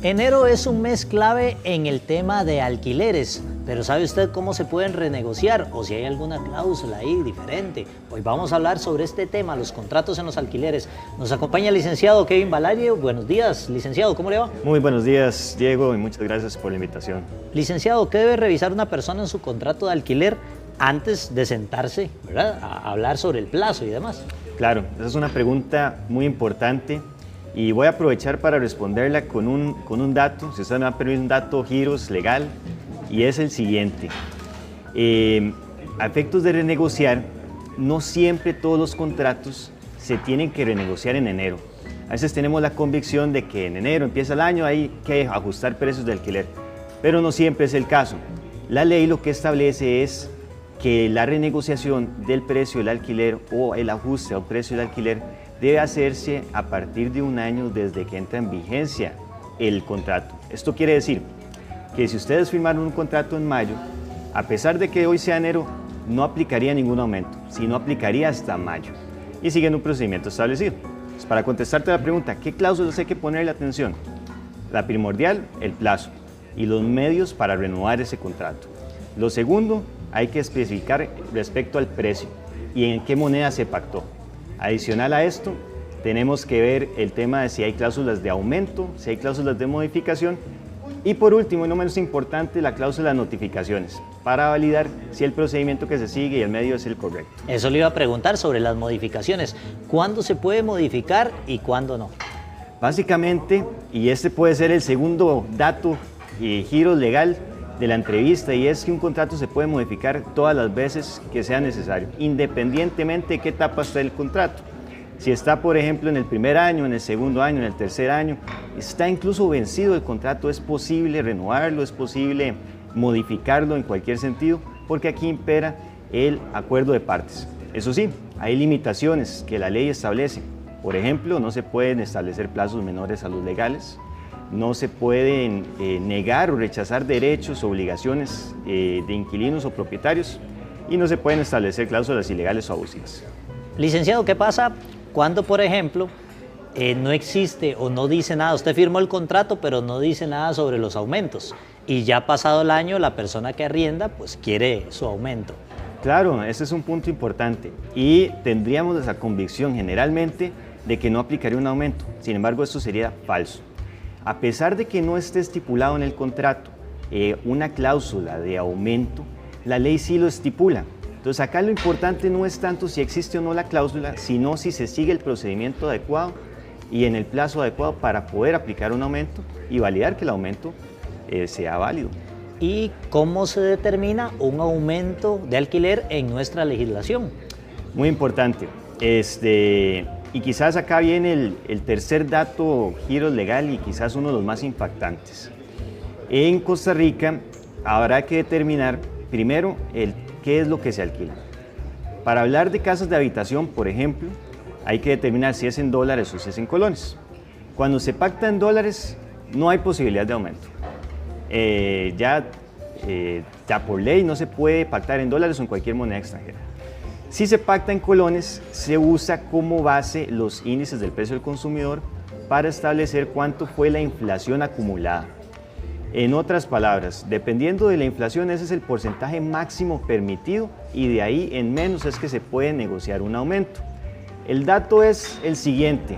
Enero es un mes clave en el tema de alquileres, pero ¿sabe usted cómo se pueden renegociar o si hay alguna cláusula ahí diferente? Hoy vamos a hablar sobre este tema, los contratos en los alquileres. Nos acompaña el licenciado Kevin Valalle. Buenos días, licenciado, ¿cómo le va? Muy buenos días, Diego, y muchas gracias por la invitación. Licenciado, ¿qué debe revisar una persona en su contrato de alquiler antes de sentarse, ¿verdad?, a hablar sobre el plazo y demás? Claro, esa es una pregunta muy importante. Y voy a aprovechar para responderla con un dato, si usted me va a permitir un dato giros legal, y es el siguiente. A efectos de renegociar, no siempre todos los contratos se tienen que renegociar en enero. A veces tenemos la convicción de que en enero empieza el año, hay que ajustar precios de alquiler, pero no siempre es el caso. La ley lo que establece es que la renegociación del precio del alquiler o el ajuste al precio del alquiler debe hacerse a partir de un año desde que entra en vigencia el contrato. Esto quiere decir que si ustedes firmaron un contrato en mayo, a pesar de que hoy sea enero, no aplicaría ningún aumento, sino aplicaría hasta mayo y siguiendo un procedimiento establecido. Pues para contestarte la pregunta, ¿qué cláusulas hay que ponerle atención? La primordial, el plazo y los medios para renovar ese contrato. Lo segundo, hay que especificar respecto al precio y en qué moneda se pactó. Adicional a esto, tenemos que ver el tema de si hay cláusulas de aumento, si hay cláusulas de modificación y por último y no menos importante, la cláusula de notificaciones para validar si el procedimiento que se sigue y el medio es el correcto. Eso le iba a preguntar sobre las modificaciones. ¿Cuándo se puede modificar y cuándo no? Básicamente, y este puede ser el segundo dato y giro legal de la entrevista, y es que un contrato se puede modificar todas las veces que sea necesario, independientemente de qué etapa está el contrato. Si está, por ejemplo, en el primer año, en el segundo año, en el tercer año, está incluso vencido el contrato, es posible renovarlo, es posible modificarlo en cualquier sentido, porque aquí impera el acuerdo de partes. Eso sí, hay limitaciones que la ley establece. Por ejemplo, no se pueden establecer plazos menores a los legales, no se pueden negar o rechazar derechos o obligaciones de inquilinos o propietarios y no se pueden establecer cláusulas ilegales o abusivas. Licenciado, ¿qué pasa cuando, por ejemplo, no existe o no dice nada? Usted firmó el contrato, pero no dice nada sobre los aumentos y ya pasado el año la persona que arrienda pues quiere su aumento. Claro, ese es un punto importante y tendríamos esa convicción generalmente de que no aplicaría un aumento. Sin embargo, esto sería falso. A pesar de que no esté estipulado en el contrato una cláusula de aumento, la ley sí lo estipula. Entonces acá lo importante no es tanto si existe o no la cláusula, sino si se sigue el procedimiento adecuado y en el plazo adecuado para poder aplicar un aumento y validar que el aumento sea válido. ¿Y cómo se determina un aumento de alquiler en nuestra legislación? Muy importante. Y quizás acá viene el tercer dato giro legal y quizás uno de los más impactantes. En Costa Rica habrá que determinar primero qué es lo que se alquila. Para hablar de casas de habitación, por ejemplo, hay que determinar si es en dólares o si es en colones. Cuando se pacta en dólares, no hay posibilidad de aumento. Ya por ley no se puede pactar en dólares o en cualquier moneda extranjera. Si se pacta en colones, se usa como base los índices del precio del consumidor para establecer cuánto fue la inflación acumulada. En otras palabras, dependiendo de la inflación, ese es el porcentaje máximo permitido y de ahí en menos es que se puede negociar un aumento. El dato es el siguiente,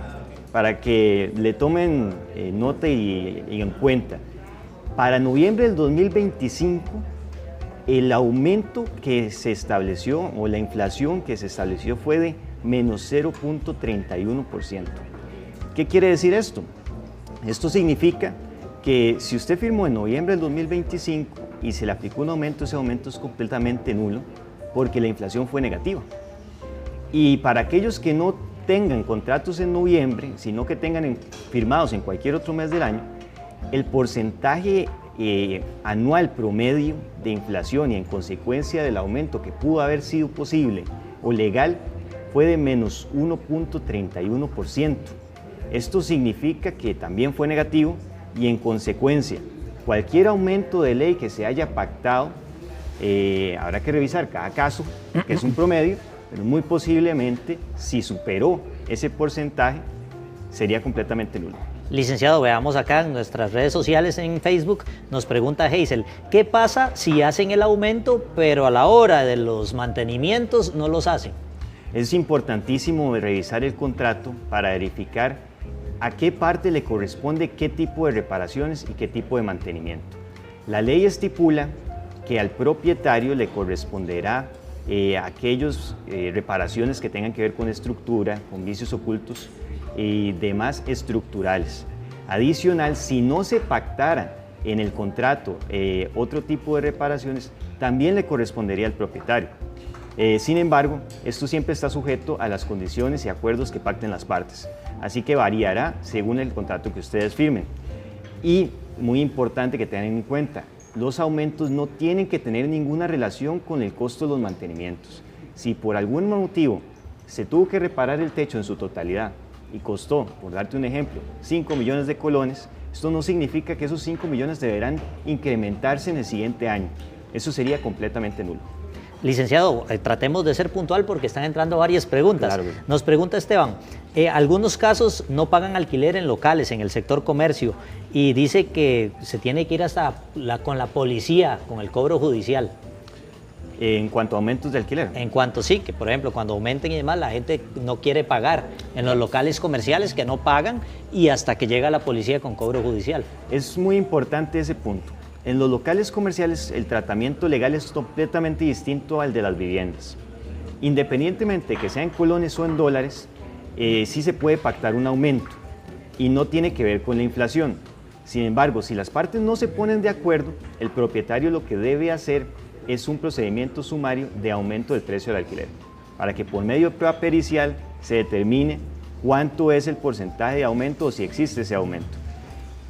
para que le tomen nota y en cuenta. Para noviembre del 2025, el aumento que se estableció o la inflación que se estableció fue de menos 0.31%. ¿Qué quiere decir esto? Esto significa que si usted firmó en noviembre del 2025 y se le aplicó un aumento, ese aumento es completamente nulo porque la inflación fue negativa. Y para aquellos que no tengan contratos en noviembre, sino que tengan firmados en cualquier otro mes del año, el porcentaje anual promedio de inflación y en consecuencia del aumento que pudo haber sido posible o legal fue de menos 1.31%. Esto significa que también fue negativo y en consecuencia cualquier aumento de ley que se haya pactado habrá que revisar cada caso, que es un promedio, pero muy posiblemente si superó ese porcentaje sería completamente nulo. Licenciado, veamos acá en nuestras redes sociales en Facebook, nos pregunta Hazel, ¿qué pasa si hacen el aumento pero a la hora de los mantenimientos no los hacen? Es importantísimo revisar el contrato para verificar a qué parte le corresponde qué tipo de reparaciones y qué tipo de mantenimiento. La ley estipula que al propietario le corresponderá aquellas reparaciones que tengan que ver con estructura, con vicios ocultos y demás estructurales. Adicional, si no se pactara en el contrato otro tipo de reparaciones, también le correspondería al propietario. Sin embargo, esto siempre está sujeto a las condiciones y acuerdos que pacten las partes, así que variará según el contrato que ustedes firmen. Y muy importante que tengan en cuenta, los aumentos no tienen que tener ninguna relación con el costo de los mantenimientos. Si por algún motivo se tuvo que reparar el techo en su totalidad y costó, por darte un ejemplo, 5 millones de colones, esto no significa que esos 5 millones deberán incrementarse en el siguiente año. Eso sería completamente nulo. Licenciado, tratemos de ser puntual porque están entrando varias preguntas. Claro. Nos pregunta Esteban, algunos casos no pagan alquiler en locales, en el sector comercio, y dice que se tiene que ir hasta con la policía, con el cobro judicial. En cuanto a aumentos de alquiler. En cuanto sí, que por ejemplo cuando aumenten y demás la gente no quiere pagar en los locales comerciales que no pagan y hasta que llega la policía con cobro judicial. Es muy importante ese punto. En los locales comerciales el tratamiento legal es completamente distinto al de las viviendas. Independientemente de que sea en colones o en dólares, sí se puede pactar un aumento y no tiene que ver con la inflación. Sin embargo, si las partes no se ponen de acuerdo, el propietario lo que debe hacer es un procedimiento sumario de aumento del precio del alquiler, para que por medio de prueba pericial se determine cuánto es el porcentaje de aumento o si existe ese aumento.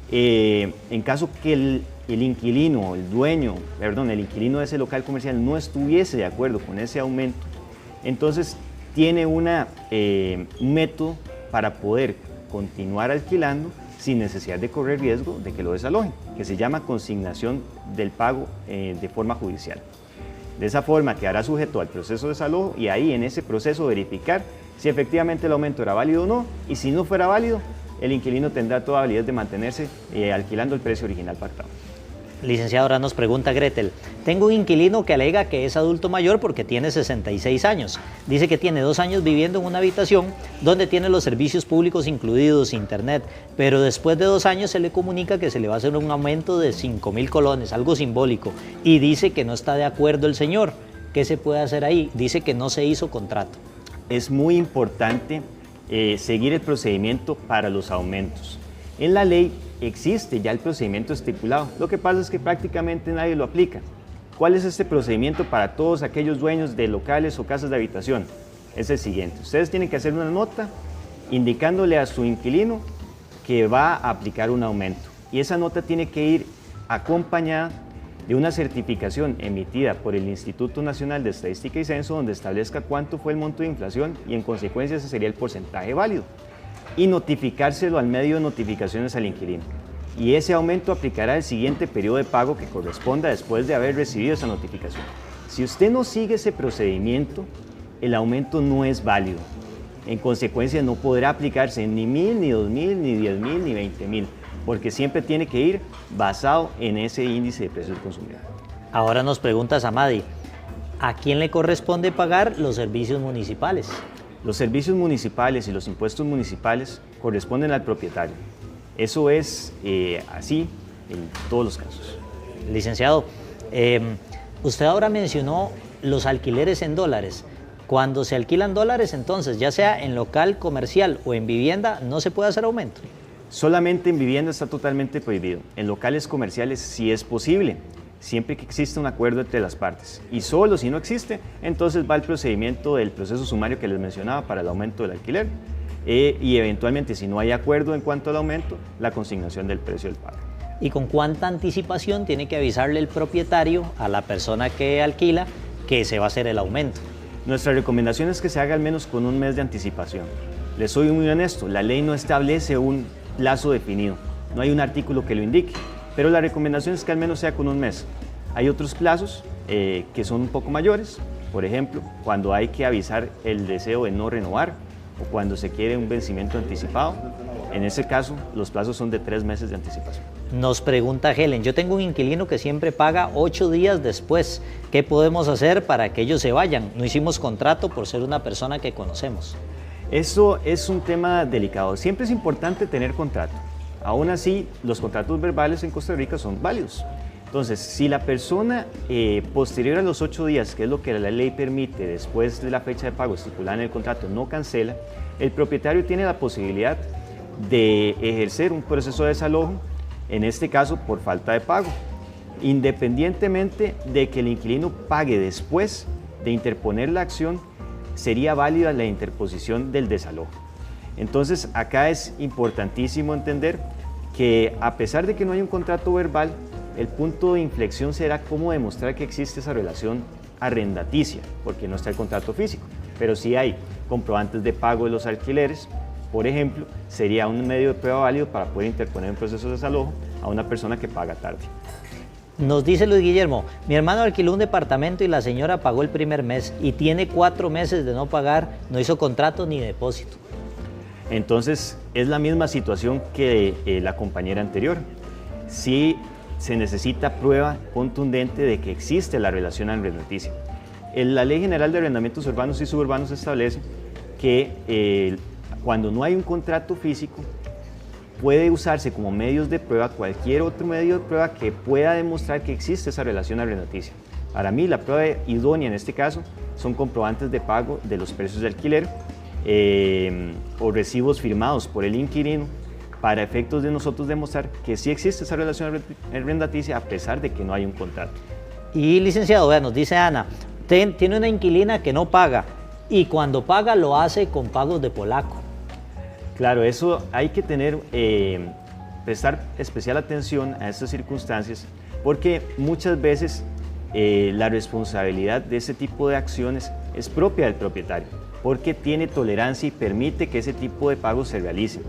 En caso que el inquilino, el inquilino de ese local comercial no estuviese de acuerdo con ese aumento, entonces tiene un método para poder continuar alquilando sin necesidad de correr riesgo de que lo desalojen, que se llama consignación del pago de forma judicial. De esa forma quedará sujeto al proceso de desalojo y ahí en ese proceso verificar si efectivamente el aumento era válido o no, y si no fuera válido, el inquilino tendrá toda validez de mantenerse alquilando el precio original pactado. Licenciado, ahora nos pregunta Gretel, tengo un inquilino que alega que es adulto mayor porque tiene 66 años. Dice que tiene 2 años viviendo en una habitación donde tiene los servicios públicos incluidos, internet, pero después de 2 años se le comunica que se le va a hacer un aumento de 5.000 colones, algo simbólico, y dice que no está de acuerdo el señor. ¿Qué se puede hacer ahí? Dice que no se hizo contrato. Es muy importante seguir el procedimiento para los aumentos. En la ley existe ya el procedimiento estipulado, lo que pasa es que prácticamente nadie lo aplica. ¿Cuál es este procedimiento para todos aquellos dueños de locales o casas de habitación? Es el siguiente, ustedes tienen que hacer una nota indicándole a su inquilino que va a aplicar un aumento y esa nota tiene que ir acompañada de una certificación emitida por el Instituto Nacional de Estadística y Censo donde establezca cuánto fue el monto de inflación y en consecuencia ese sería el porcentaje válido, y notificárselo al medio de notificaciones al inquilino. Y ese aumento aplicará el siguiente periodo de pago que corresponda después de haber recibido esa notificación. Si usted no sigue ese procedimiento, el aumento no es válido. En consecuencia no podrá aplicarse ni 1.000, ni 2.000, ni 10.000, ni 20.000, porque siempre tiene que ir basado en ese índice de precios del consumidor. Ahora nos pregunta Samadi, ¿a quién le corresponde pagar los servicios municipales? Los servicios municipales y los impuestos municipales corresponden al propietario. Eso es así en todos los casos. Licenciado, usted ahora mencionó los alquileres en dólares. Cuando se alquilan dólares, entonces, ya sea en local comercial o en vivienda, ¿no se puede hacer aumento? Solamente en vivienda está totalmente prohibido. En locales comerciales sí es posible, siempre que exista un acuerdo entre las partes. Y solo si no existe, entonces va el procedimiento del proceso sumario que les mencionaba para el aumento del alquiler. Y eventualmente, si no hay acuerdo en cuanto al aumento, la consignación del precio del pago. ¿Y con cuánta anticipación tiene que avisarle el propietario a la persona que alquila que se va a hacer el aumento? Nuestra recomendación es que se haga al menos con un mes de anticipación. Les soy muy honesto, la ley no establece un plazo definido, no hay un artículo que lo indique, pero la recomendación es que al menos sea con un mes. Hay otros plazos que son un poco mayores, por ejemplo, cuando hay que avisar el deseo de no renovar o cuando se quiere un vencimiento anticipado. En ese caso, los plazos son de 3 meses de anticipación. Nos pregunta Helen, yo tengo un inquilino que siempre paga 8 días después. ¿Qué podemos hacer para que ellos se vayan? No hicimos contrato por ser una persona que conocemos. Eso es un tema delicado. Siempre es importante tener contrato. Aún así, los contratos verbales en Costa Rica son válidos. Entonces, si la persona posterior a los 8 días, que es lo que la ley permite después de la fecha de pago estipulada en el contrato, no cancela, el propietario tiene la posibilidad de ejercer un proceso de desalojo, en este caso por falta de pago, independientemente de que el inquilino pague después de interponer la acción, sería válida la interposición del desalojo. Entonces, acá es importantísimo entender que a pesar de que no hay un contrato verbal, el punto de inflexión será cómo demostrar que existe esa relación arrendaticia, porque no está el contrato físico, pero sí hay comprobantes de pago de los alquileres. Por ejemplo, sería un medio de prueba válido para poder interponer un proceso de desalojo a una persona que paga tarde. Nos dice Luis Guillermo, mi hermano alquiló un departamento y la señora pagó el primer mes y tiene 4 meses de no pagar, no hizo contrato ni depósito. Entonces, es la misma situación que la compañera anterior. Sí se necesita prueba contundente de que existe la relación arrendaticia. La Ley General de Arrendamientos Urbanos y Suburbanos establece que cuando no hay un contrato físico, puede usarse como medios de prueba cualquier otro medio de prueba que pueda demostrar que existe esa relación arrendaticia. Para mí, la prueba idónea en este caso son comprobantes de pago de los precios de alquiler o recibos firmados por el inquilino para efectos de nosotros demostrar que sí existe esa relación arrendaticia a pesar de que no hay un contrato. Y licenciado, vea, nos dice Ana, tiene una inquilina que no paga y cuando paga lo hace con pagos de polaco. Claro, eso hay que prestar especial atención a estas circunstancias porque muchas veces la responsabilidad de ese tipo de acciones es propia del propietario porque tiene tolerancia y permite que ese tipo de pagos se realicen.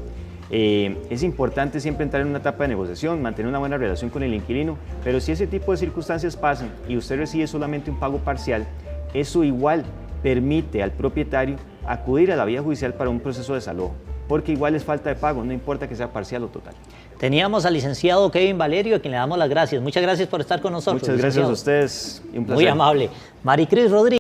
Es importante siempre entrar en una etapa de negociación, mantener una buena relación con el inquilino, pero si ese tipo de circunstancias pasan y usted recibe solamente un pago parcial, eso igual permite al propietario acudir a la vía judicial para un proceso de desalojo, porque igual es falta de pago, no importa que sea parcial o total. Teníamos al licenciado Kevin Valerio, a quien le damos las gracias. Muchas gracias por estar con nosotros. Muchas gracias a ustedes y un placer. Muy amable. Maricris Rodríguez.